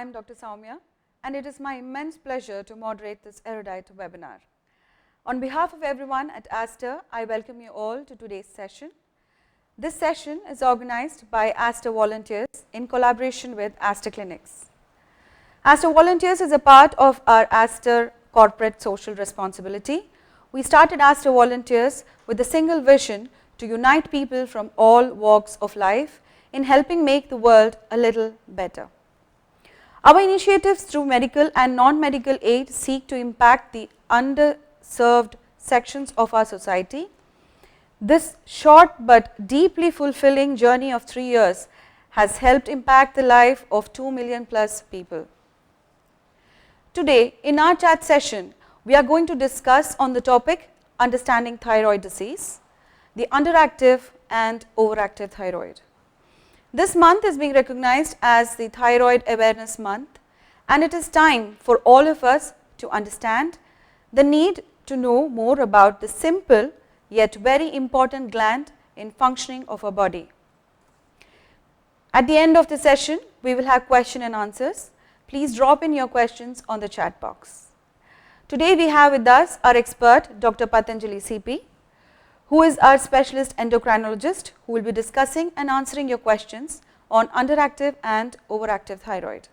I am Dr. Soumya, and it is my immense pleasure to moderate this erudite webinar. On behalf of everyone at Aster, I welcome you all to today's session. This session is organized by Aster volunteers in collaboration with Aster Clinics. Aster Volunteers is a part of our Aster corporate social responsibility. We started Aster Volunteers with a single vision to unite people from all walks of life in helping make the world a little better. Our initiatives through medical and non-medical aid seek to impact the underserved sections of our society. This short but deeply fulfilling journey of 3 years has helped impact the life of 2 million plus people. Today, in our chat session, we are going to discuss on the topic understanding thyroid disease, the underactive and overactive thyroid. This month is being recognized as the Thyroid Awareness Month, and it is time for all of us to understand the need to know more about the simple yet very important gland in functioning of our body. At the end of the session, we will have question and answers. Please drop in your questions on the chat box. Today we have with us our expert Dr. Patanjali CP, who is our specialist endocrinologist who will be discussing and answering your questions on underactive and overactive thyroid.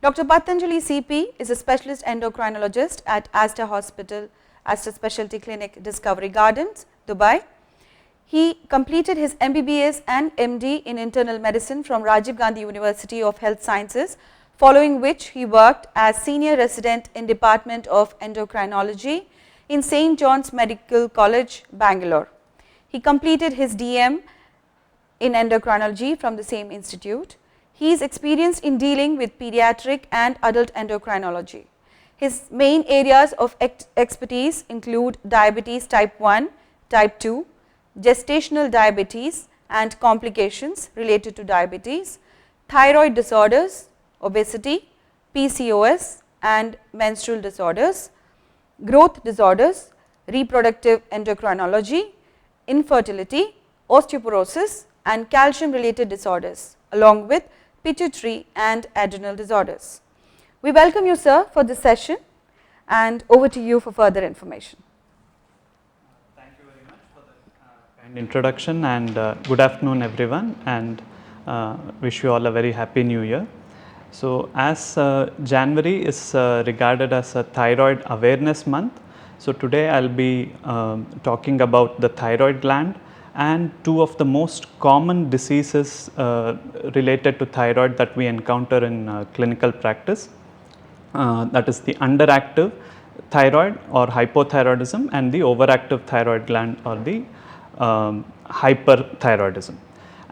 Dr. Patanjali CP is a specialist endocrinologist at Aster Hospital, Aster Specialty Clinic, Discovery Gardens, Dubai. He completed his MBBS and MD in internal medicine from Rajiv Gandhi University of Health Sciences, following which he worked as senior resident in Department of Endocrinology in St. John's Medical College, Bangalore. He completed his DM in endocrinology from the same institute. He is experienced in dealing with pediatric and adult endocrinology. His main areas of expertise include diabetes type 1, type 2, gestational diabetes and complications related to diabetes, thyroid disorders, obesity, PCOS and menstrual disorders, growth disorders, reproductive endocrinology, infertility, osteoporosis and calcium related disorders, along with pituitary and adrenal disorders. We welcome you, sir, for this session, and over to you for further information. Thank you very much for the kind introduction, and good afternoon everyone, and wish you all a very happy new year. So, as January is regarded as a thyroid awareness month, so today I will be talking about the thyroid gland and two of the most common diseases related to thyroid that we encounter in clinical practice, that is the underactive thyroid or hypothyroidism and the overactive thyroid gland or the hyperthyroidism.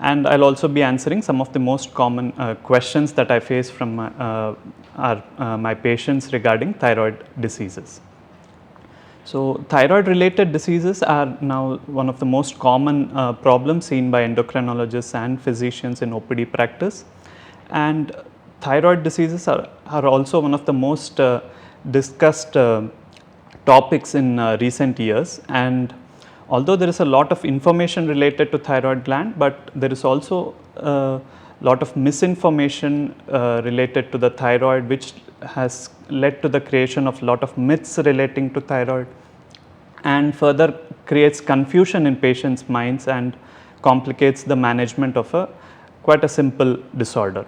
And I will also be answering some of the most common questions that I face from my patients regarding thyroid diseases. So, thyroid related diseases are now one of the most common problems seen by endocrinologists and physicians in OPD practice, and thyroid diseases are also one of the most discussed topics in recent years. And although there is a lot of information related to thyroid gland, but there is also a lot of misinformation related to the thyroid, which has led to the creation of a lot of myths relating to thyroid and further creates confusion in patients' minds and complicates the management of quite a simple disorder.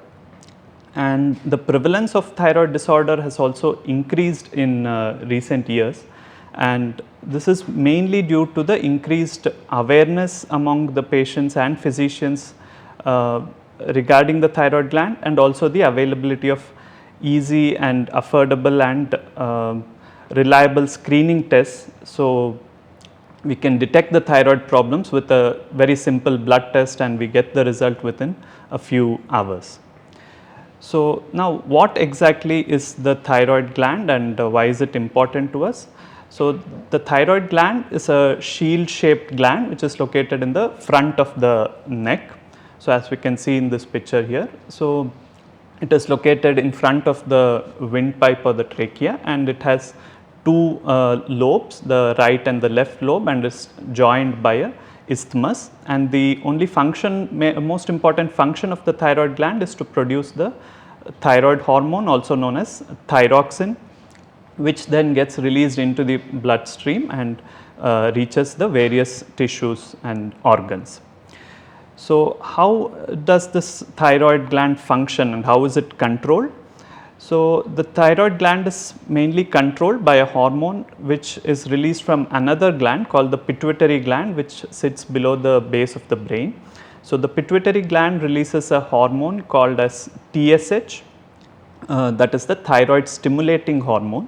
And the prevalence of thyroid disorder has also increased in recent years, and this is mainly due to the increased awareness among the patients and physicians regarding the thyroid gland, and also the availability of easy and affordable and reliable screening tests. So, we can detect the thyroid problems with a very simple blood test and we get the result within a few hours. So, now what exactly is the thyroid gland and why is it important to us? So, the thyroid gland is a shield shaped gland which is located in the front of the neck. So, as we can see in this picture here. So, it is located in front of the windpipe or the trachea, and it has two lobes, the right and the left lobe, and is joined by a isthmus, and the only function, most important function of the thyroid gland is to produce the thyroid hormone also known as thyroxine, which then gets released into the bloodstream and reaches the various tissues and organs. So, how does this thyroid gland function and how is it controlled? So, the thyroid gland is mainly controlled by a hormone which is released from another gland called the pituitary gland, which sits below the base of the brain. So, the pituitary gland releases a hormone called as TSH, that is the thyroid stimulating hormone,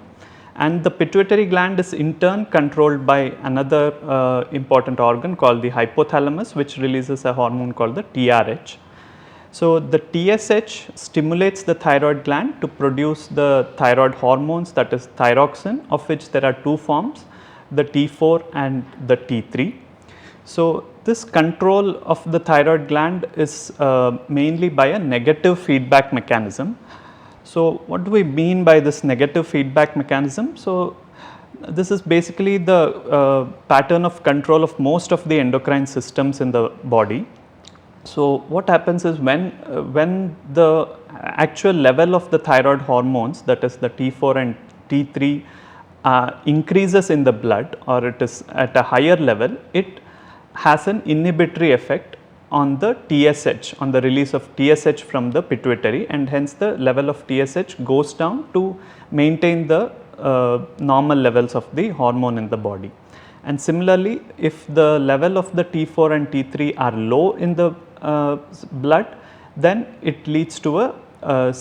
and the pituitary gland is in turn controlled by another important organ called the hypothalamus, which releases a hormone called the TRH. So, the TSH stimulates the thyroid gland to produce the thyroid hormones, that is thyroxine, of which there are two forms, the T4 and the T3. So, this control of the thyroid gland is mainly by a negative feedback mechanism. So, what do we mean by this negative feedback mechanism? So, this is basically the pattern of control of most of the endocrine systems in the body. So, what happens is when the actual level of the thyroid hormones, that is the T4 and T3 increases in the blood, or it is at a higher level, it has an inhibitory effect on the TSH, on the release of TSH from the pituitary, and hence the level of TSH goes down to maintain the normal levels of the hormone in the body. And similarly, if the level of the T4 and T3 are low in the blood, then it leads to a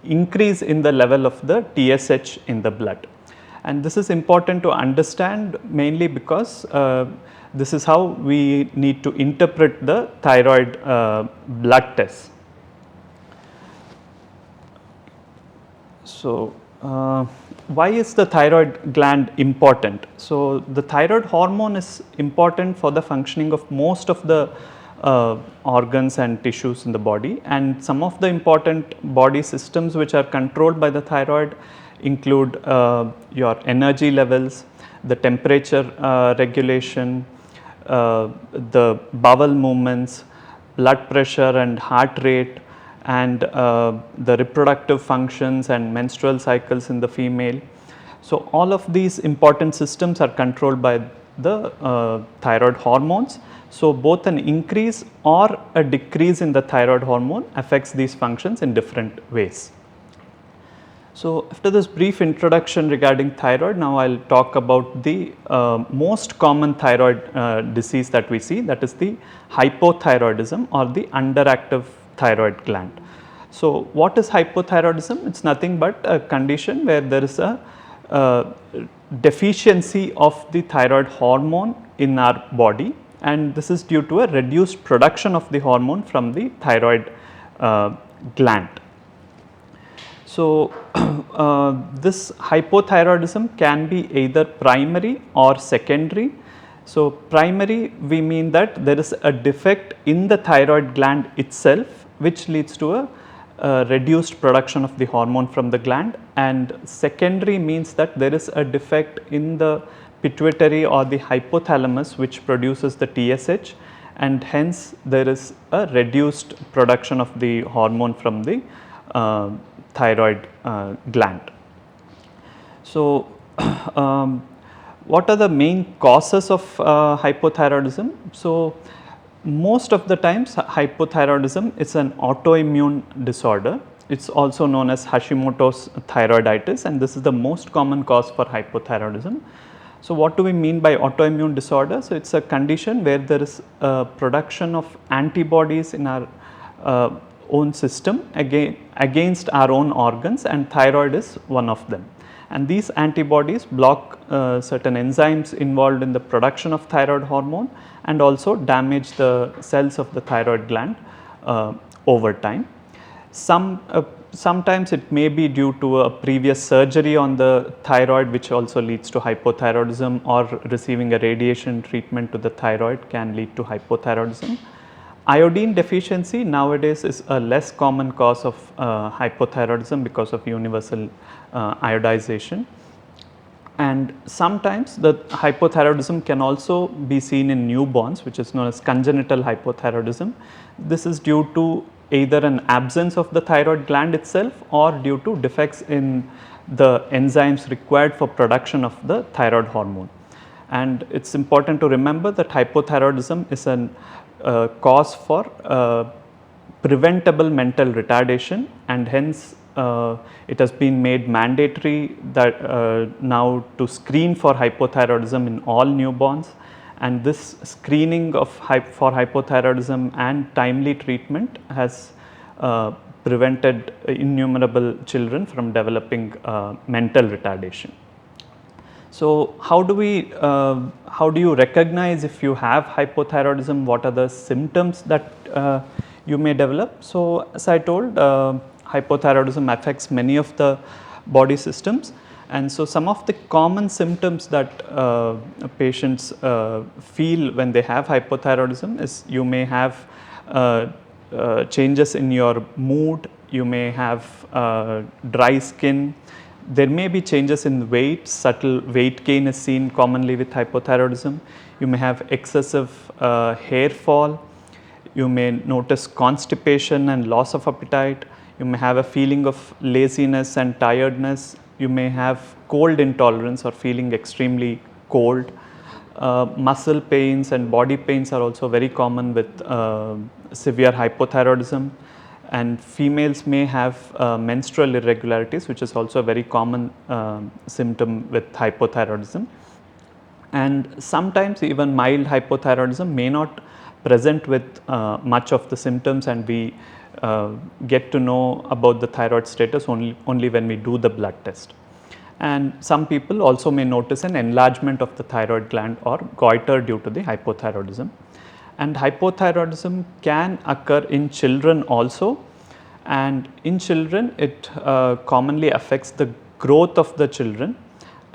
increase in the level of the TSH in the blood. And this is important to understand mainly because this is how we need to interpret the thyroid blood test. So, why is the thyroid gland important? So, the thyroid hormone is important for the functioning of most of the organs and tissues in the body, and some of the important body systems which are controlled by the thyroid include your energy levels, the temperature regulation, the bowel movements, blood pressure and heart rate, and the reproductive functions and menstrual cycles in the female. So, all of these important systems are controlled by the thyroid hormones. So, both an increase or a decrease in the thyroid hormone affects these functions in different ways. So, after this brief introduction regarding thyroid, now I will talk about the most common thyroid disease that we see, that is the hypothyroidism or the underactive thyroid gland. So, what is hypothyroidism? It is nothing but a condition where there is a deficiency of the thyroid hormone in our body, and this is due to a reduced production of the hormone from the thyroid gland. So, this hypothyroidism can be either primary or secondary. So, primary, we mean that there is a defect in the thyroid gland itself which leads to a reduced production of the hormone from the gland, and secondary means that there is a defect in the pituitary or the hypothalamus which produces the TSH, and hence there is a reduced production of the hormone from the thyroid gland. So, what are the main causes of hypothyroidism? So, most of the times hypothyroidism is an autoimmune disorder. It is also known as Hashimoto's thyroiditis, and this is the most common cause for hypothyroidism. So, what do we mean by autoimmune disorder? So, it is a condition where there is a production of antibodies in our own system against our own organs, and thyroid is one of them. And these antibodies block certain enzymes involved in the production of thyroid hormone and also damage the cells of the thyroid gland over time. Sometimes it may be due to a previous surgery on the thyroid, which also leads to hypothyroidism, or receiving a radiation treatment to the thyroid can lead to hypothyroidism. Iodine deficiency nowadays is a less common cause of hypothyroidism because of universal iodization, and sometimes the hypothyroidism can also be seen in newborns, which is known as congenital hypothyroidism. This is due to either an absence of the thyroid gland itself or due to defects in the enzymes required for production of the thyroid hormone. And it is important to remember that hypothyroidism is an cause for preventable mental retardation, and hence it has been made mandatory that now to screen for hypothyroidism in all newborns, and this screening of for hypothyroidism and timely treatment has prevented innumerable children from developing mental retardation. So, how do you recognize if you have hypothyroidism? What are the symptoms that you may develop? So, as I told, hypothyroidism affects many of the body systems, and so some of the common symptoms that patients feel when they have hypothyroidism is you may have changes in your mood, you may have dry skin, there may be changes in weight, subtle weight gain is seen commonly with hypothyroidism, you may have excessive hair fall, you may notice constipation and loss of appetite, you may have a feeling of laziness and tiredness, you may have cold intolerance or feeling extremely cold. Muscle pains and body pains are also very common with severe hypothyroidism, and females may have menstrual irregularities, which is also a very common symptom with hypothyroidism. And sometimes even mild hypothyroidism may not present with much of the symptoms, and we get to know about the thyroid status only when we do the blood test. And some people also may notice an enlargement of the thyroid gland or goiter due to the hypothyroidism. And hypothyroidism can occur in children also, and in children it commonly affects the growth of the children,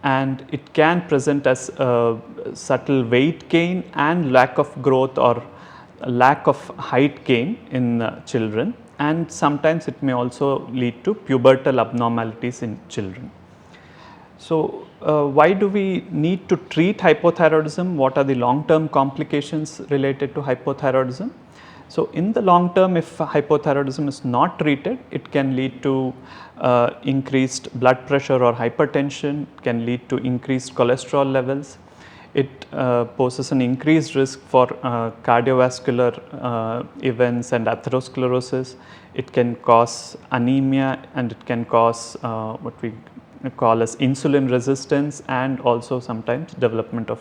and it can present as subtle weight gain and lack of growth or lack of height gain in children, and sometimes it may also lead to pubertal abnormalities in children. So, why do we need to treat hypothyroidism? What are the long term complications related to hypothyroidism? So, in the long term, if hypothyroidism is not treated, it can lead to increased blood pressure or hypertension, can lead to increased cholesterol levels. It poses an increased risk for cardiovascular events and atherosclerosis. It can cause anemia, and it can cause what we call as insulin resistance, and also sometimes development of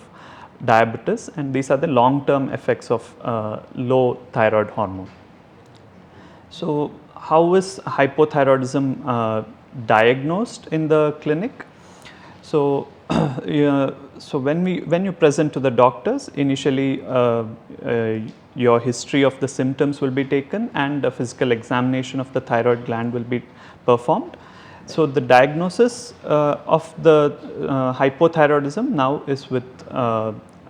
diabetes, and these are the long term effects of low thyroid hormone. So, how is hypothyroidism diagnosed in the clinic? So, so when you present to the doctors, initially your history of the symptoms will be taken and a physical examination of the thyroid gland will be performed. So, the diagnosis of the hypothyroidism now is with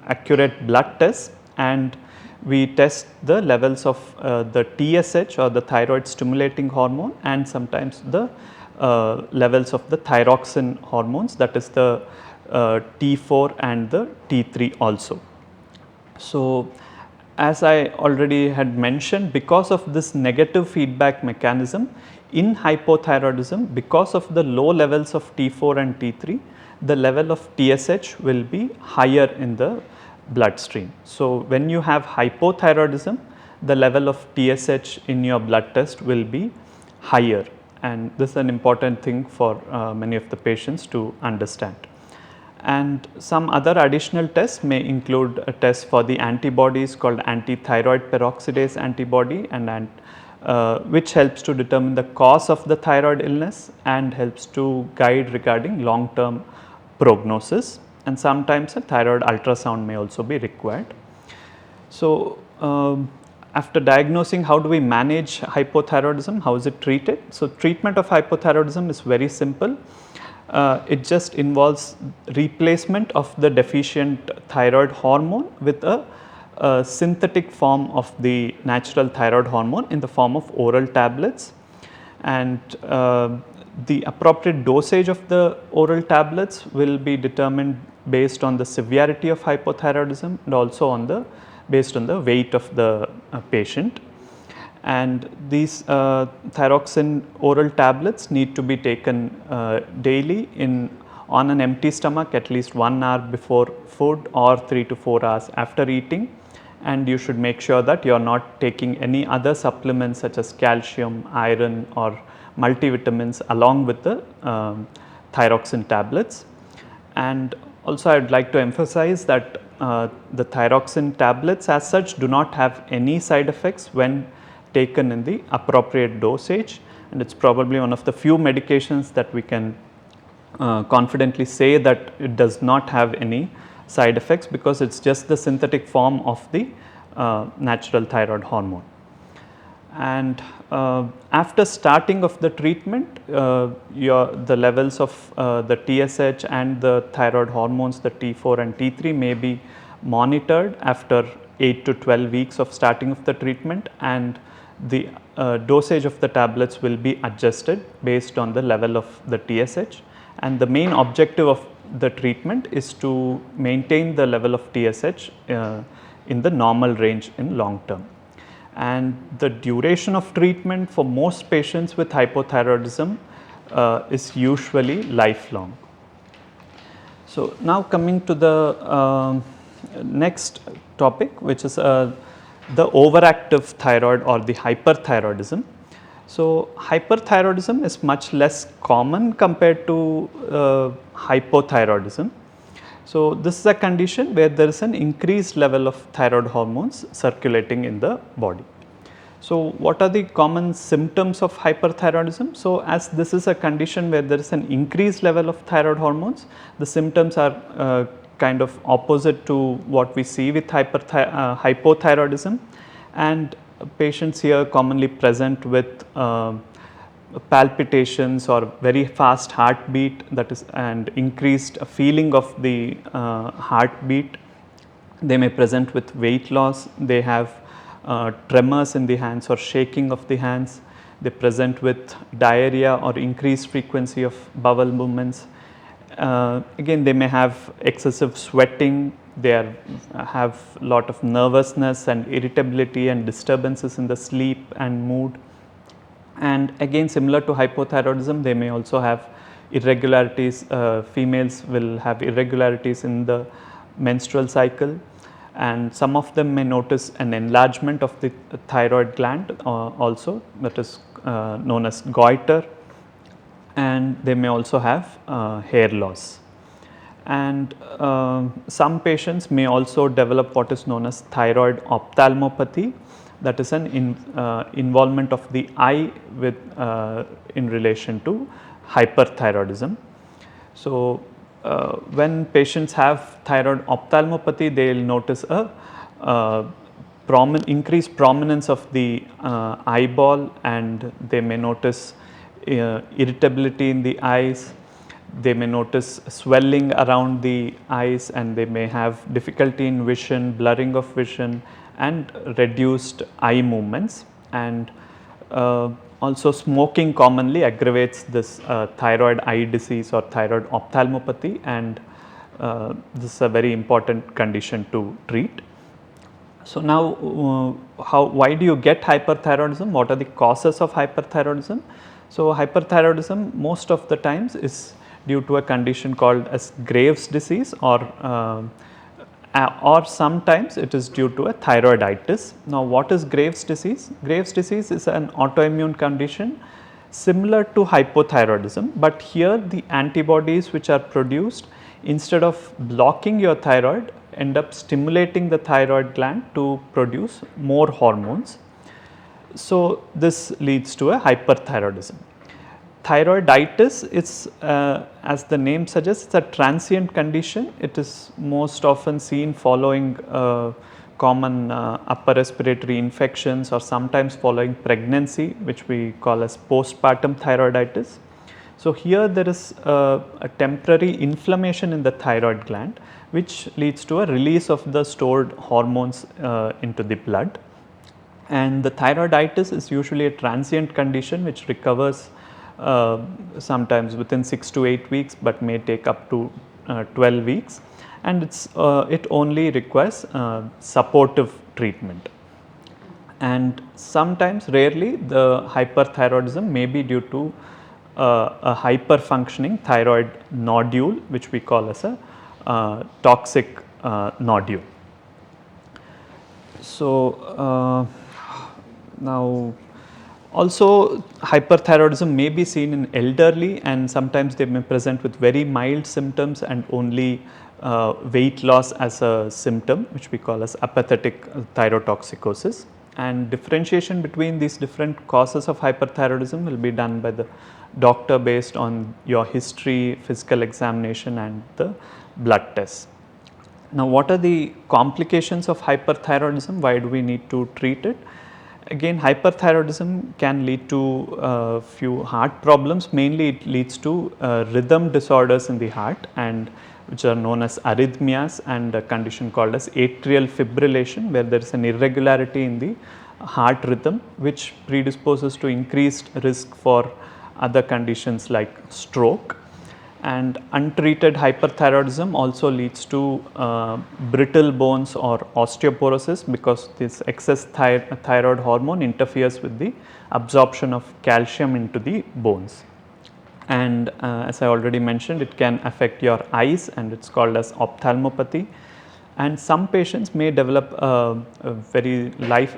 accurate blood tests, and we test the levels of the TSH or the thyroid stimulating hormone, and sometimes the levels of the thyroxine hormones, that is the T4 and the T3 also. So, as I already had mentioned, because of this negative feedback mechanism in hypothyroidism, because of the low levels of T4 and T3, the level of TSH will be higher in the bloodstream. So, when you have hypothyroidism, the level of TSH in your blood test will be higher, and this is an important thing for many of the patients to understand. And some other additional tests may include a test for the antibodies called anti-thyroid peroxidase antibody, and which helps to determine the cause of the thyroid illness and helps to guide regarding long term prognosis, and sometimes a thyroid ultrasound may also be required. So, after diagnosing, how do we manage hypothyroidism? How is it treated? So, treatment of hypothyroidism is very simple. It just involves replacement of the deficient thyroid hormone with a synthetic form of the natural thyroid hormone in the form of oral tablets, and the appropriate dosage of the oral tablets will be determined based on the severity of hypothyroidism and also on the based on the weight of the patient. and these thyroxine oral tablets need to be taken daily on an empty stomach at least 1 hour before food or 3 to 4 hours after eating, and you should make sure that you are not taking any other supplements such as calcium, iron or multivitamins along with the thyroxine tablets. And also I would like to emphasize that the thyroxine tablets as such do not have any side effects when taken in the appropriate dosage, and it is probably one of the few medications that we can confidently say that it does not have any side effects, because it is just the synthetic form of the natural thyroid hormone. And after starting of the treatment, the levels of the TSH and the thyroid hormones, the T4 and T3 may be monitored after 8 to 12 weeks of starting of the treatment, and the dosage of the tablets will be adjusted based on the level of the TSH, and the main objective of the treatment is to maintain the level of TSH in the normal range in long term. And the duration of treatment for most patients with hypothyroidism is usually lifelong. So, now coming to the next topic, which is the overactive thyroid or the hyperthyroidism. So, hyperthyroidism is much less common compared to hypothyroidism. So, this is a condition where there is an increased level of thyroid hormones circulating in the body. So, what are the common symptoms of hyperthyroidism? So, as this is a condition where there is an increased level of thyroid hormones, the symptoms are kind of opposite to what we see with hypothyroidism, and patients here commonly present with palpitations or very fast heartbeat, that is, and increased feeling of the heartbeat. They may present with weight loss, they have tremors in the hands or shaking of the hands, they present with diarrhea or increased frequency of bowel movements. Again, they may have excessive sweating, they have lot of nervousness and irritability and disturbances in the sleep and mood. And again, similar to hypothyroidism, they may also have irregularities. Females will have irregularities in the menstrual cycle, and some of them may notice an enlargement of the thyroid gland also, that is known as goiter, and they may also have hair loss. And some patients may also develop what is known as thyroid ophthalmopathy, that is an involvement of the eye with in relation to hyperthyroidism. So, when patients have thyroid ophthalmopathy, they will notice a increased prominence of the eyeball, and they may notice irritability in the eyes, they may notice swelling around the eyes, and they may have difficulty in vision, blurring of vision and reduced eye movements. And also smoking commonly aggravates this thyroid eye disease or thyroid ophthalmopathy, and this is a very important condition to treat. So, now why do you get hyperthyroidism? What are the causes of hyperthyroidism? So, hyperthyroidism most of the times is due to a condition called as Graves' disease, or sometimes it is due to a thyroiditis. Now, what is Graves' disease? Graves' disease is an autoimmune condition similar to hypothyroidism, but here the antibodies which are produced, instead of blocking your thyroid, end up stimulating the thyroid gland to produce more hormones. So, this leads to a hyperthyroidism. Thyroiditis is, as the name suggests, it's a transient condition. It is most often seen following common upper respiratory infections, or sometimes following pregnancy, which we call as postpartum thyroiditis. So, here there is a temporary inflammation in the thyroid gland, which leads to a release of the stored hormones into the blood. And the thyroiditis is usually a transient condition which recovers sometimes within 6 to 8 weeks, but may take up to 12 weeks, and it only requires supportive treatment. and sometimes, rarely, the hyperthyroidism may be due to a hyperfunctioning thyroid nodule, which we call as a toxic nodule. So, now also hyperthyroidism may be seen in elderly, and sometimes they may present with very mild symptoms and only weight loss as a symptom, which we call as apathetic thyrotoxicosis. And differentiation between these different causes of hyperthyroidism will be done by the doctor based on your history, physical examination and the blood tests. Now, what are the complications of hyperthyroidism? Why do we need to treat it? Again, hyperthyroidism can lead to few heart problems. Mainly it leads to rhythm disorders in the heart, and which are known as arrhythmias, and a condition called as atrial fibrillation, where there is an irregularity in the heart rhythm, which predisposes to increased risk for other conditions like stroke. And untreated hyperthyroidism also leads to brittle bones or osteoporosis, because this excess thyroid hormone interferes with the absorption of calcium into the bones. And as I already mentioned, it can affect your eyes, and it is called as ophthalmopathy. And some patients may develop a very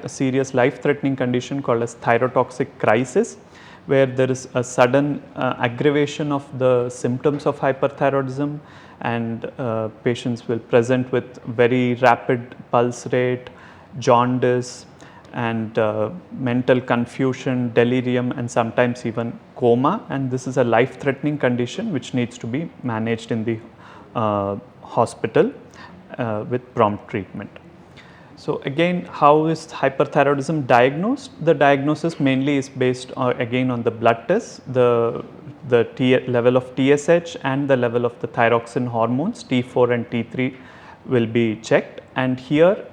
serious life threatening condition called as thyrotoxic crisis, where there is a sudden aggravation of the symptoms of hyperthyroidism, and patients will present with very rapid pulse rate, jaundice, and mental confusion, delirium, and sometimes even coma. And this is a life threatening condition which needs to be managed in the hospital with prompt treatment. So, again, how is hyperthyroidism diagnosed? The diagnosis mainly is based again on the blood tests, the level of TSH and the level of the thyroxine hormones T4 and T3 will be checked. And here,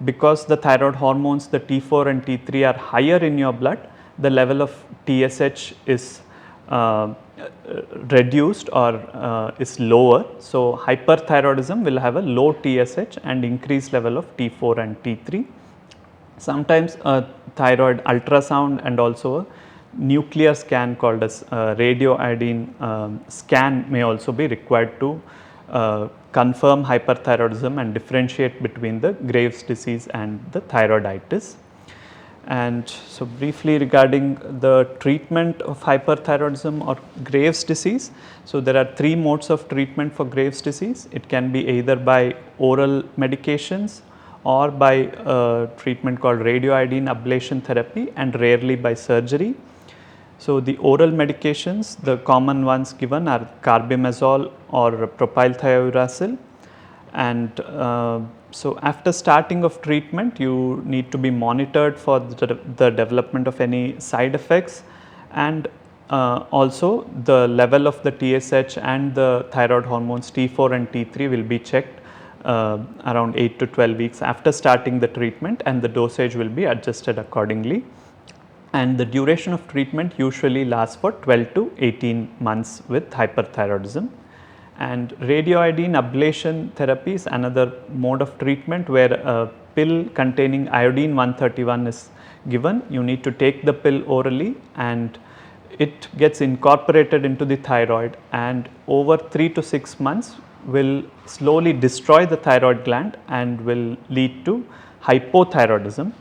because the thyroid hormones, the T4 and T3 are higher in your blood, the level of TSH is reduced or is lower. So, hyperthyroidism will have a low TSH and increased level of T4 and T3. Sometimes a thyroid ultrasound and also a nuclear scan called as radioiodine scan may also be required to confirm hyperthyroidism and differentiate between the Graves' disease and the thyroiditis. And so, briefly regarding the treatment of hyperthyroidism or Graves' disease. So, there are three modes of treatment for Graves' disease. It can be either by oral medications or by treatment called radioiodine ablation therapy, and rarely by surgery. So, the oral medications, the common ones given are carbimazole or propylthiouracil. And so, after starting of treatment, you need to be monitored for the development of any side effects, and also the level of the TSH and the thyroid hormones T4 and T3 will be checked around 8 to 12 weeks after starting the treatment, and the dosage will be adjusted accordingly. And the duration of treatment usually lasts for 12 to 18 months with hyperthyroidism. And radioiodine ablation therapy is another mode of treatment, where a pill containing iodine 131 is given. You need to take the pill orally, and it gets incorporated into the thyroid, and over 3 to 6 months will slowly destroy the thyroid gland and will lead to hypothyroidism.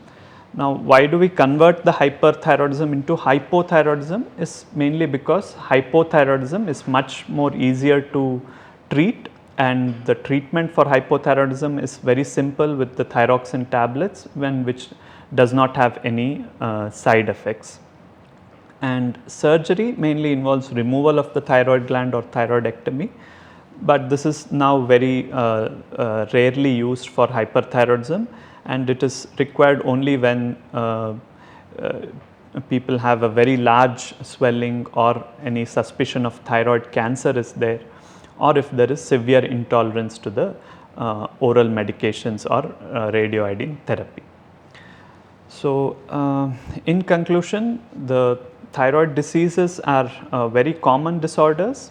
Now, why do we convert the hyperthyroidism into hypothyroidism? Is mainly because hypothyroidism is much more easier to treat, and the treatment for hypothyroidism is very simple with the thyroxine tablets, which does not have any side effects. And surgery mainly involves removal of the thyroid gland or thyroidectomy, but this is now very rarely used for hyperthyroidism, and it is required only when people have a very large swelling or any suspicion of thyroid cancer is there, or if there is severe intolerance to the oral medications or radioiodine therapy. So, in conclusion, the thyroid diseases are very common disorders,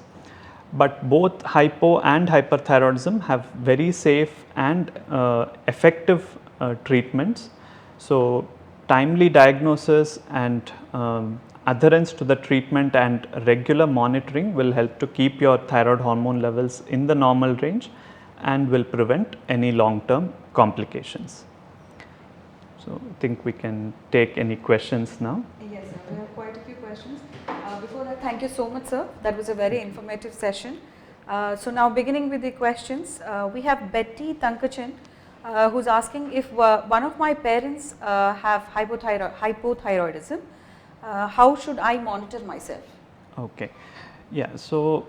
but both hypo and hyperthyroidism have very safe and effective treatments. So, timely diagnosis and adherence to the treatment and regular monitoring will help to keep your thyroid hormone levels in the normal range and will prevent any long term complications. So, I think we can take any questions now. Yes, sir. We have quite a few questions. Before that, thank you so much, sir. That was a very informative session. So now beginning with the questions, we have Betty Tankachan who's asking if one of my parents have hypothyroidism, how should I monitor myself? Okay. Yeah, so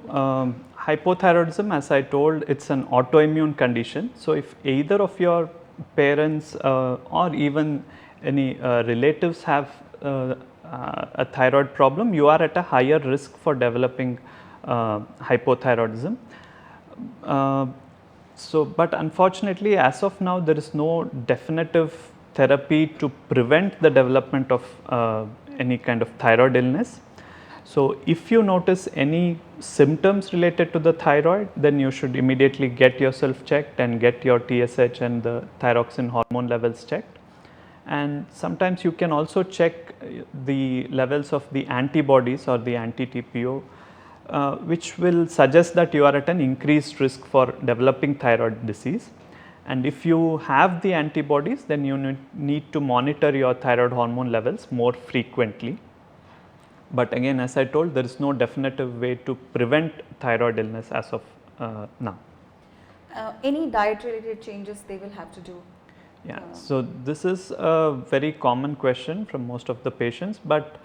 hypothyroidism, as I told, it's an autoimmune condition. So if either of your parents or even any relatives have a thyroid problem, you are at a higher risk for developing hypothyroidism. But unfortunately, as of now, there is no definitive therapy to prevent the development of any kind of thyroid illness. So if you notice any symptoms related to the thyroid, then you should immediately get yourself checked and get your TSH and the thyroxine hormone levels checked. And sometimes you can also check the levels of the antibodies or the anti-TPO, which will suggest that you are at an increased risk for developing thyroid disease. And if you have the antibodies, then you need to monitor your thyroid hormone levels more frequently. But again, as I told, there is no definitive way to prevent thyroid illness as of now. Any diet related changes they will have to do? Yeah, so this is a very common question from most of the patients, but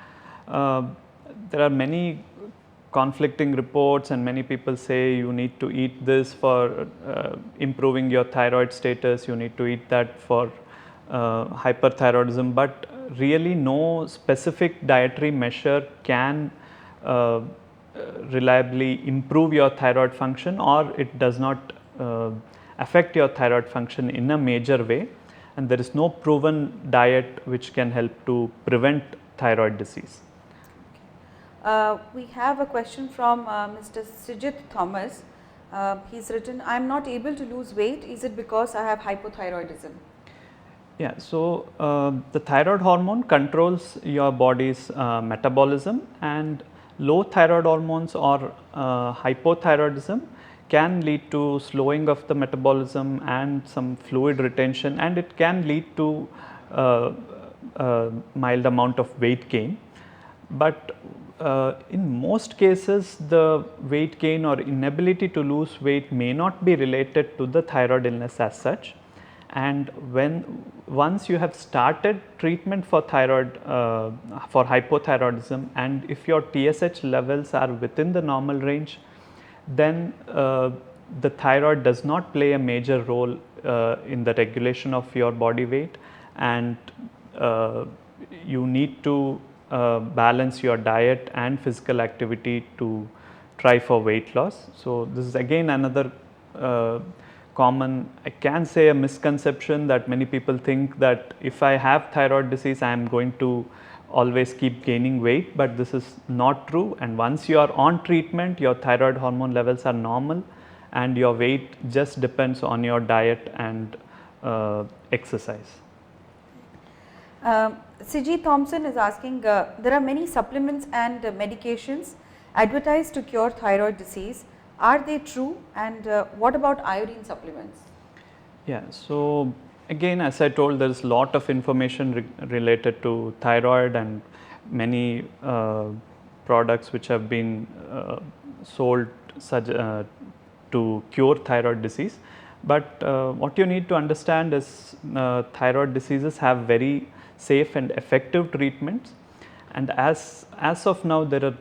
there are many conflicting reports and many people say you need to eat this for improving your thyroid status, you need to eat that for hyperthyroidism, but really no specific dietary measure can reliably improve your thyroid function, or it does not affect your thyroid function in a major way, and there is no proven diet which can help to prevent thyroid disease. We have a question from Mr. Srijit Thomas. He's written, I am not able to lose weight, is it because I have hypothyroidism? Yeah, so the thyroid hormone controls your body's metabolism, and low thyroid hormones or hypothyroidism can lead to slowing of the metabolism and some fluid retention, and it can lead to mild amount of weight gain. But in most cases, the weight gain or inability to lose weight may not be related to the thyroid illness as such. And once you have started treatment for thyroid for hypothyroidism, and if your TSH levels are within the normal range, then the thyroid does not play a major role in the regulation of your body weight, and you need to balance your diet and physical activity to try for weight loss. So this is again another common, I can say, a misconception that many people think that if I have thyroid disease, I am going to always keep gaining weight, but this is not true. And once you are on treatment, your thyroid hormone levels are normal and your weight just depends on your diet and exercise. CG Thompson is asking, there are many supplements and medications advertised to cure thyroid disease. Are they true, and what about iodine supplements? Yeah, so again, as I told, there is a lot of information related to thyroid and many products which have been sold to cure thyroid disease. But what you need to understand is thyroid diseases have very safe and effective treatments, and as of now there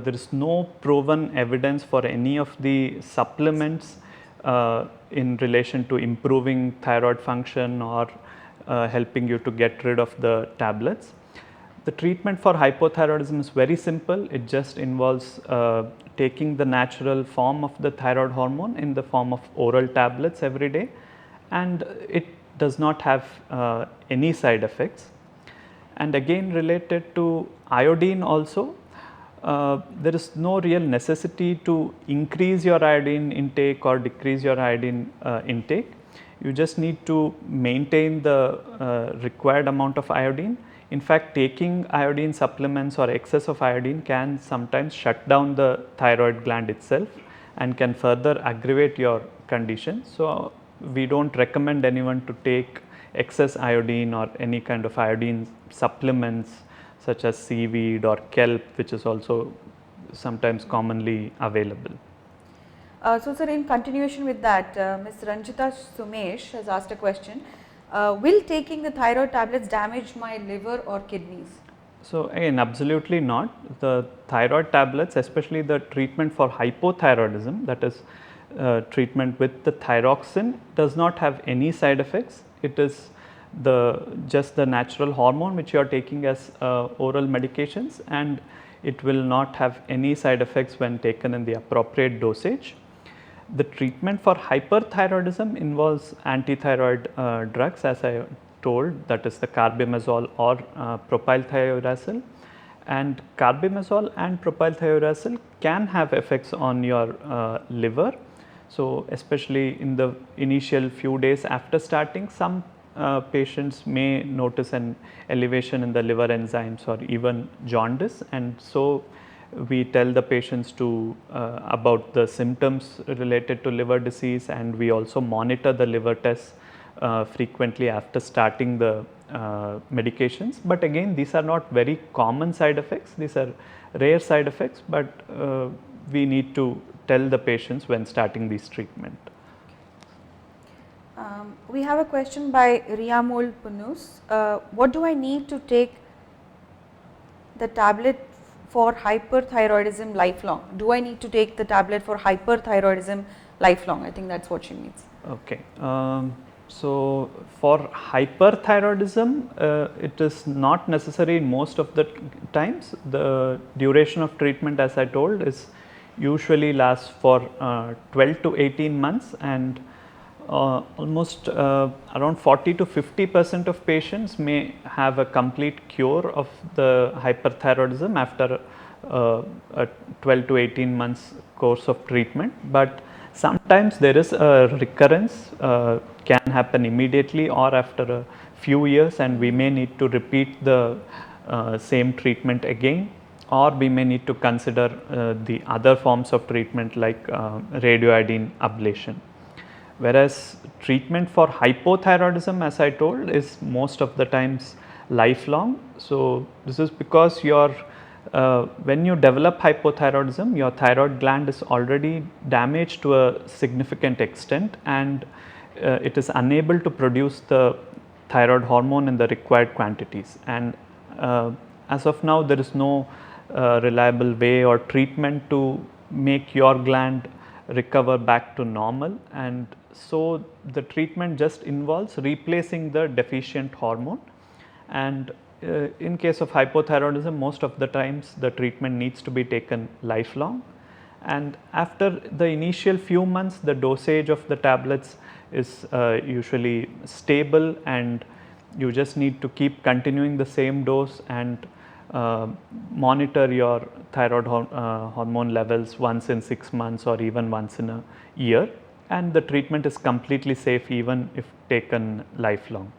is no proven evidence for any of the supplements in relation to improving thyroid function or helping you to get rid of the tablets. The treatment for hypothyroidism is very simple. It just involves taking the natural form of the thyroid hormone in the form of oral tablets every day, and it does not have any side effects. And again, related to iodine also, there is no real necessity to increase your iodine intake or decrease your iodine intake. You just need to maintain the required amount of iodine. In fact, taking iodine supplements or excess of iodine can sometimes shut down the thyroid gland itself and can further aggravate your condition. So, we do not recommend anyone to take excess iodine or any kind of iodine supplements such as seaweed or kelp, which is also sometimes commonly available. So sir, in continuation with that, Ms. Ranjita Sumesh has asked a question. Will taking the thyroid tablets damage my liver or kidneys? So again, absolutely not. The thyroid tablets, especially the treatment for hypothyroidism, that is treatment with the thyroxine, does not have any side effects. It is just the natural hormone which you are taking as oral medications, and it will not have any side effects when taken in the appropriate dosage. The treatment for hyperthyroidism involves antithyroid drugs, as I told, that is the carbimazole or propylthiouracil, and carbimazole and propylthiouracil can have effects on your liver. So, especially in the initial few days after starting, some patients may notice an elevation in the liver enzymes or even jaundice, and so we tell the patients to about the symptoms related to liver disease, and we also monitor the liver tests frequently after starting the medications. But again, these are not very common side effects, these are rare side effects, but we need to tell the patients when starting this treatment. We have a question by Riyamul Punus. What do I need to take the tablet for hyperthyroidism lifelong? Do I need to take the tablet for hyperthyroidism lifelong? I think that's what she means. Okay. So, for hyperthyroidism, it is not necessary in most of the times. The duration of treatment, as I told, is usually lasts for 12 to 18 months, and almost around 40 to 50% of patients may have a complete cure of the hyperthyroidism after a 12 to 18 months course of treatment. But sometimes there is a recurrence, can happen immediately or after a few years, and we may need to repeat the same treatment again, or we may need to consider the other forms of treatment like radioiodine ablation. Whereas treatment for hypothyroidism, as I told, is most of the times lifelong. So, this is because when you develop hypothyroidism, your thyroid gland is already damaged to a significant extent, and it is unable to produce the thyroid hormone in the required quantities. And as of now, there is no reliable way or treatment to make your gland recover back to normal, and so the treatment just involves replacing the deficient hormone. And in case of hypothyroidism, most of the times the treatment needs to be taken lifelong, and after the initial few months the dosage of the tablets is usually stable, and you just need to keep continuing the same dose and monitor your thyroid hormone levels once in 6 months or even once in a year, and the treatment is completely safe even if taken lifelong.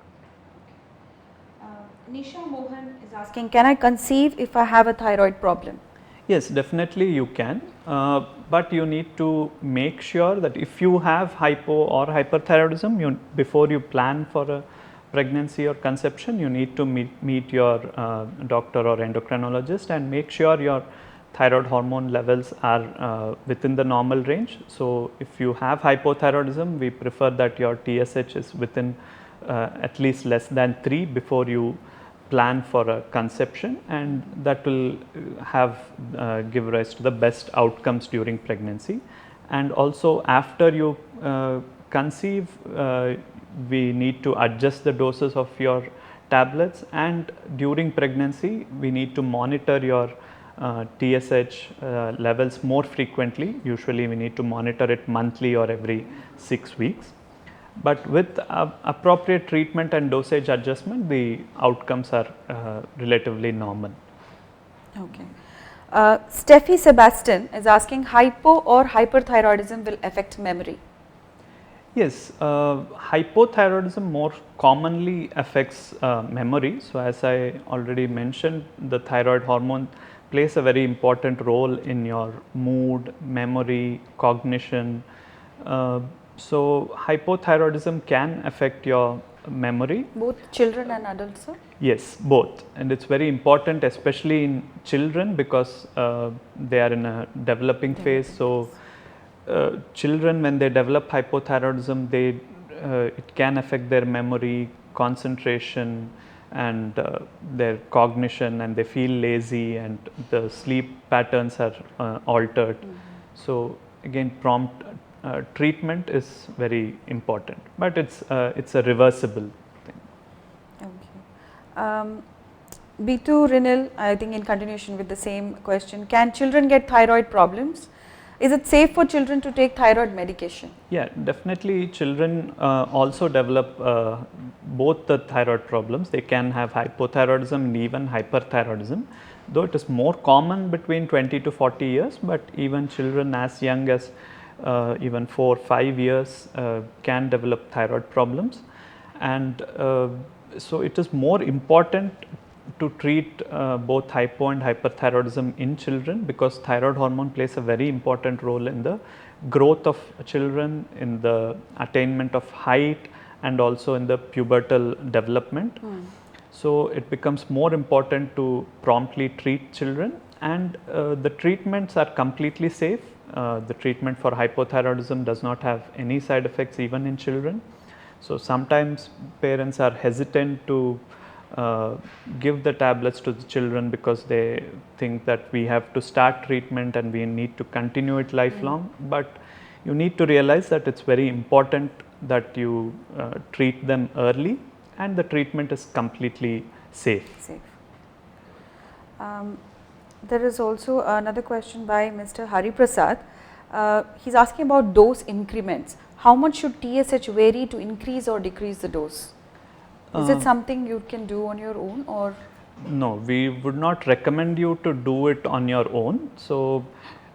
Nisha Mohan is asking, can I conceive if I have a thyroid problem? Yes, definitely you can, but you need to make sure that if you have hypo or hyperthyroidism, before you plan for a pregnancy or conception, you need to meet your doctor or endocrinologist and make sure your thyroid hormone levels are within the normal range. So, if you have hypothyroidism, we prefer that your TSH is within at least less than 3 before you plan for a conception, and that will give rise to the best outcomes during pregnancy. And also after you conceive, we need to adjust the doses of your tablets, and during pregnancy we need to monitor your TSH levels more frequently. Usually we need to monitor it monthly or every 6 weeks. But with appropriate treatment and dosage adjustment, the outcomes are relatively normal. Okay. Steffi Sebastian is asking, hypo or hyperthyroidism will affect memory? Yes, hypothyroidism more commonly affects memory. So, as I already mentioned, the thyroid hormone plays a very important role in your mood, memory, cognition. Uh, so, hypothyroidism can affect your memory. Both children and adults, sir? Yes, both, and it's very important, especially in children, because they are in a developing phase. So, children, when they develop hypothyroidism, it can affect their memory, concentration, and their cognition, and they feel lazy, and the sleep patterns are altered. So, again, prompt treatment is very important, but it's a reversible thing. Okay. B2 Rinil, I think in continuation with the same question, can children get thyroid problems? Is it safe for children to take thyroid medication? Yeah, definitely children also develop both the thyroid problems. They can have hypothyroidism and even hyperthyroidism, though it is more common between 20 to 40 years, but even children as young as even 4 5 years can develop thyroid problems. And so it is more important to treat both hypo and hyperthyroidism in children, because thyroid hormone plays a very important role in the growth of children, in the attainment of height, and also in the pubertal development. So, it becomes more important to promptly treat children, and the treatments are completely safe. The treatment for hypothyroidism does not have any side effects even in children. So, sometimes parents are hesitant to give the tablets to the children because they think that we have to start treatment and we need to continue it lifelong. But you need to realize that it's very important that you treat them early, and the treatment is completely safe. There is also another question by Mr. Hari Prasad. He's asking about dose increments. How much should TSH vary to increase or decrease the dose? Is it something you can do on your own, or? No, we would not recommend you to do it on your own. So,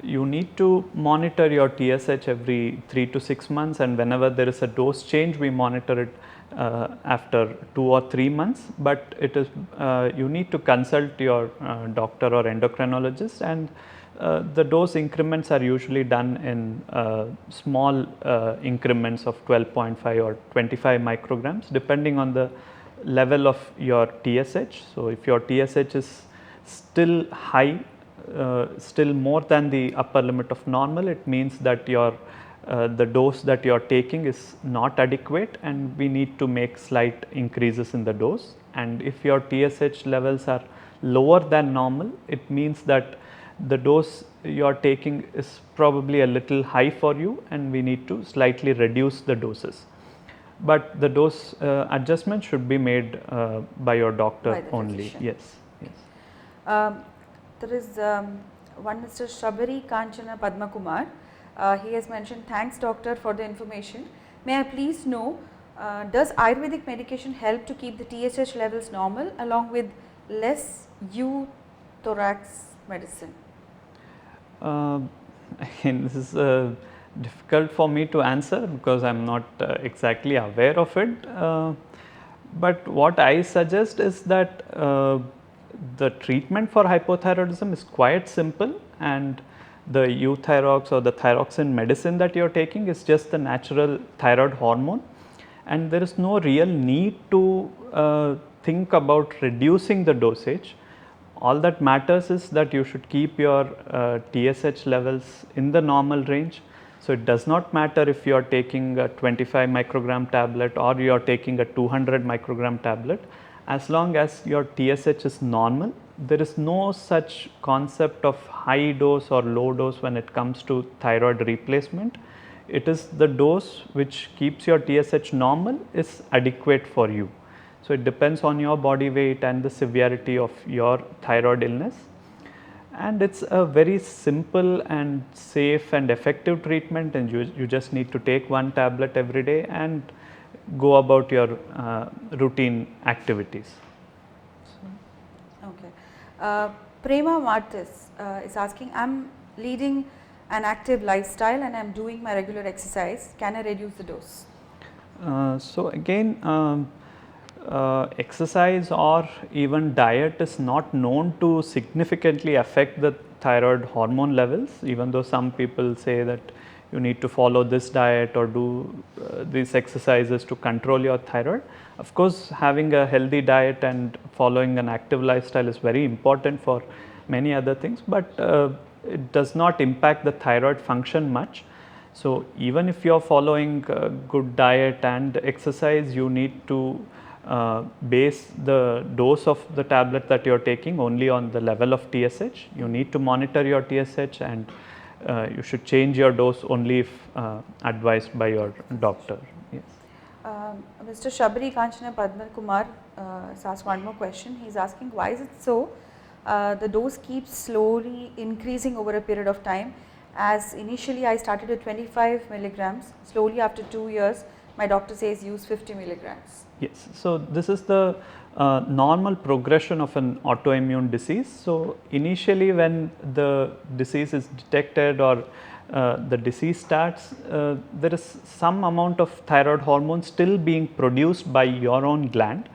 you need to monitor your TSH every 3 to 6 months, and whenever there is a dose change, we monitor it after 2 or 3 months. But it is you need to consult your doctor or endocrinologist, and the dose increments are usually done in small increments of 12.5 or 25 micrograms, depending on the level of your TSH. So, if your TSH is still high, still more than the upper limit of normal, it means that your the dose that you are taking is not adequate, and we need to make slight increases in the dose. And if your TSH levels are lower than normal, it means that the dose you are taking is probably a little high for you, and we need to slightly reduce the doses. But the dose adjustment should be made by your doctor only. Physician. Yes, yes. There is one Mr. Shabari Kanchana Padmakumar. He has mentioned, thanks doctor for the information. May I please know, does Ayurvedic medication help to keep the TSH levels normal along with less euthorax medicine? Again, this is difficult for me to answer because I am not exactly aware of it. But what I suggest is that the treatment for hypothyroidism is quite simple, and the euthyrox or the thyroxine medicine that you are taking is just the natural thyroid hormone, and there is no real need to think about reducing the dosage. All that matters is that you should keep your TSH levels in the normal range. So, it does not matter if you are taking a 25 microgram tablet or you are taking a 200 microgram tablet, as long as your TSH is normal. There is no such concept of high dose or low dose when it comes to thyroid replacement. It is the dose which keeps your TSH normal is adequate for you. So, it depends on your body weight and the severity of your thyroid illness, and it is a very simple and safe and effective treatment, and you just need to take one tablet every day and go about your routine activities. Okay. Prema Martis is asking, I am leading an active lifestyle and I am doing my regular exercise, can I reduce the dose? So again, exercise or even diet is not known to significantly affect the thyroid hormone levels, even though some people say that you need to follow this diet or do these exercises to control your thyroid. Of course, having a healthy diet and following an active lifestyle is very important for many other things, but it does not impact the thyroid function much. So, even if you are following a good diet and exercise, you need to base the dose of the tablet that you are taking only on the level of TSH. You need to monitor your TSH and you should change your dose only if advised by your doctor. Yes. Mr. Shabri Kanchana Padman Kumar has asked one more question. He is asking, why is it so the dose keeps slowly increasing over a period of time, as initially I started with 25 milligrams, slowly after 2 years my doctor says use 50 milligrams. Yes, so this is the normal progression of an autoimmune disease. So initially when the disease is detected or the disease starts, there is some amount of thyroid hormone still being produced by your own gland,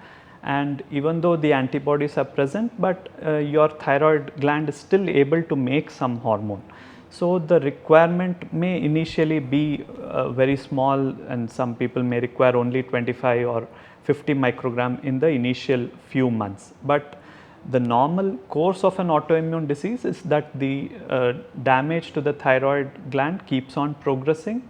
and even though the antibodies are present, but your thyroid gland is still able to make some hormone. So the requirement may initially be very small, and some people may require only 25 or 50 microgram in the initial few months. But the normal course of an autoimmune disease is that the damage to the thyroid gland keeps on progressing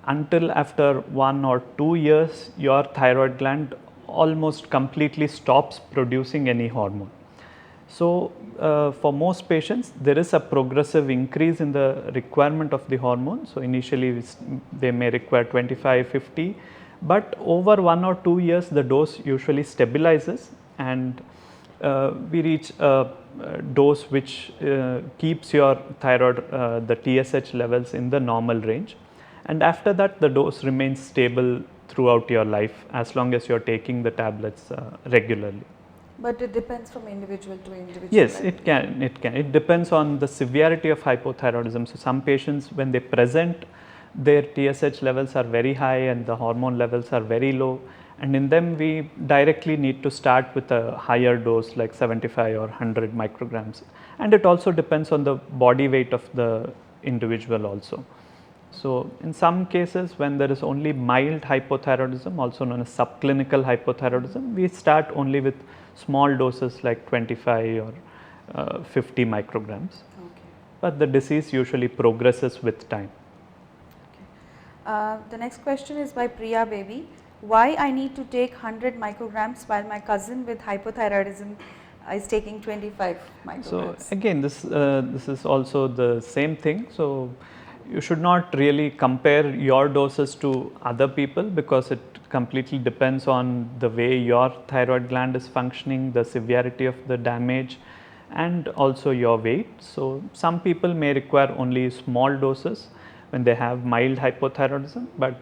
until after 1 or 2 years your thyroid gland almost completely stops producing any hormone. So, for most patients there is a progressive increase in the requirement of the hormone. So, initially they may require 25, 50, but over 1 or 2 years the dose usually stabilizes, and we reach a dose which keeps your thyroid, the TSH levels in the normal range, and after that the dose remains stable throughout your life as long as you are taking the tablets regularly. But it depends from individual to individual. Yes, it can. It depends on the severity of hypothyroidism. So, some patients, when they present, their TSH levels are very high and the hormone levels are very low, and in them we directly need to start with a higher dose like 75 or 100 micrograms, and it also depends on the body weight of the individual also. So, in some cases when there is only mild hypothyroidism, also known as subclinical hypothyroidism, we start only with small doses like 25 or 50 micrograms, but the disease usually progresses with time. The next question is by Priya Baby. Why I need to take 100 micrograms while my cousin with hypothyroidism is taking 25 micrograms? So, again this is also the same thing. So, you should not really compare your doses to other people, because it completely depends on the way your thyroid gland is functioning, the severity of the damage, and also your weight. So, some people may require only small doses when they have mild hypothyroidism, but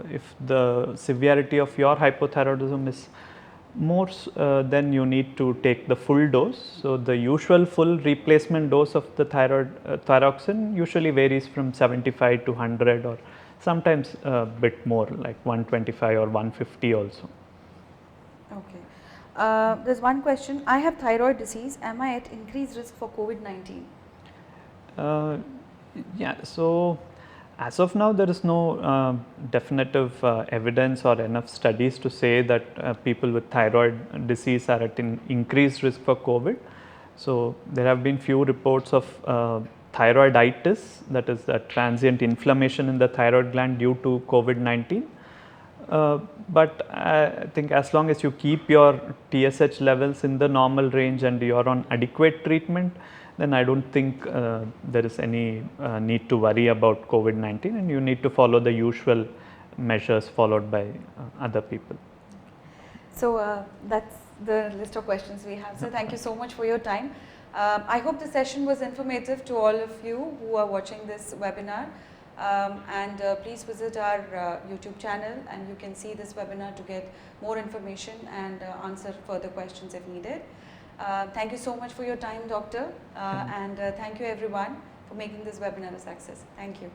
if the severity of your hypothyroidism is more, then you need to take the full dose. So, the usual full replacement dose of the thyroxine usually varies from 75 to 100, or sometimes a bit more like 125 or 150 also. Okay. There is one question. I have thyroid disease. Am I at increased risk for COVID-19? Yeah. So, as of now there is no definitive evidence or enough studies to say that people with thyroid disease are at an increased risk for COVID. So, there have been few reports of thyroiditis, that is a transient inflammation in the thyroid gland due to COVID-19. But I think as long as you keep your TSH levels in the normal range and you are on adequate treatment, then I do not think there is any need to worry about COVID-19, and you need to follow the usual measures followed by other people. So, that is the list of questions we have. So, thank you so much for your time. I hope the session was informative to all of you who are watching this webinar, and please visit our YouTube channel and you can see this webinar to get more information and answer further questions if needed. Thank you so much for your time, doctor, and thank you everyone for making this webinar a success. Thank you.